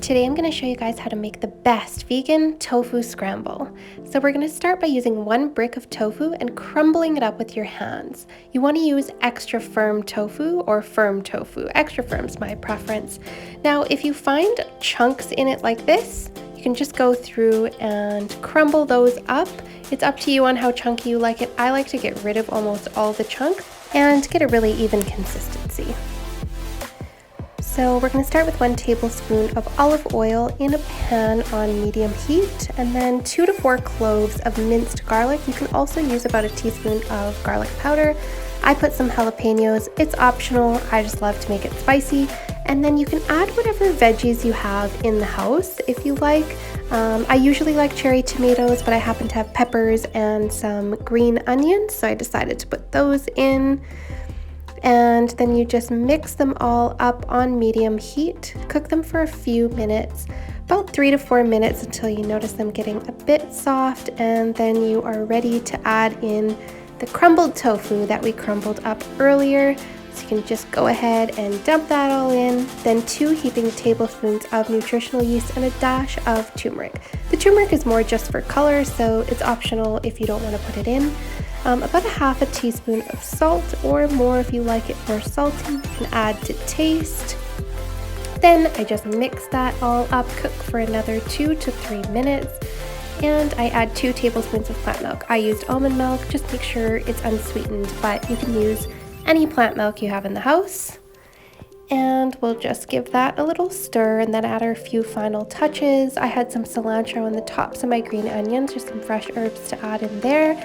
Today I'm going to show you guys how to make the best vegan tofu scramble. So we're going to start by using 1 brick of tofu and crumbling it up with your hands. You want to use extra firm tofu or firm tofu. Extra firm's my preference. Now if you find chunks in it like this, you can just go through and crumble those up. It's up to you on how chunky you like it. I like to get rid of almost all the chunks and get a really even consistency. So we're going to start with 1 tablespoon of olive oil in a pan on medium heat, and then 2 to 4 cloves of minced garlic. You can also use about a teaspoon of garlic powder. I put some jalapeños. It's optional. I just love to make it spicy. And then you can add whatever veggies you have in the house if you like. I usually like cherry tomatoes, but I happen to have peppers and some green onions, so I decided to put those in. And then you just mix them all up on medium heat. Cook them for a few minutes, about 3 to 4 minutes, until you notice them getting a bit soft, and then you are ready to add in the crumbled tofu that we crumbled up earlier. So you can just go ahead and dump that all in, then 2 heaping tablespoons of nutritional yeast and a dash of turmeric. The turmeric is more just for color, so it's optional if you don't want to put it in. About a half a teaspoon of salt, or more if you like it more salty. You can add to taste. Then I just mix that all up, cook for another 2 to 3 minutes, and I add 2 tablespoons of plant milk. I used almond milk, just make sure it's unsweetened, but you can use any plant milk you have in the house. And we'll just give that a little stir and then add our few final touches. I had some cilantro on the tops of my green onions, just some fresh herbs to add in there.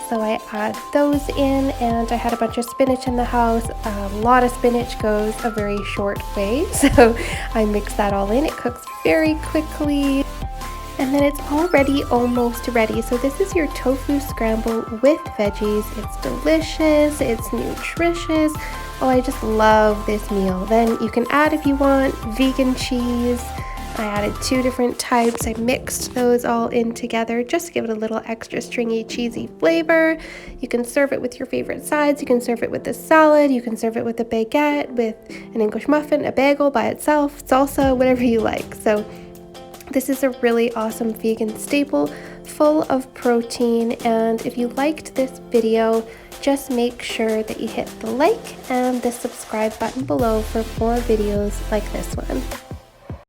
So I add those in, and I had a bunch of spinach in the house. A lot of spinach goes a very short way, so I mix that all in. It cooks very quickly, and then it's already almost ready. So this is your tofu scramble with veggies. It's delicious, it's nutritious. Oh, I just love this meal. Then you can add, if you want, vegan cheese. I added 2 different types. I mixed those all in together just to give it a little extra stringy, cheesy flavor. You can serve it with your favorite sides. You can serve it with a salad. You can serve it with a baguette, with an English muffin, a bagel by itself, salsa, whatever you like. So this is a really awesome vegan staple, full of protein. And if you liked this video, just make sure that you hit the like and the subscribe button below for more videos like this one.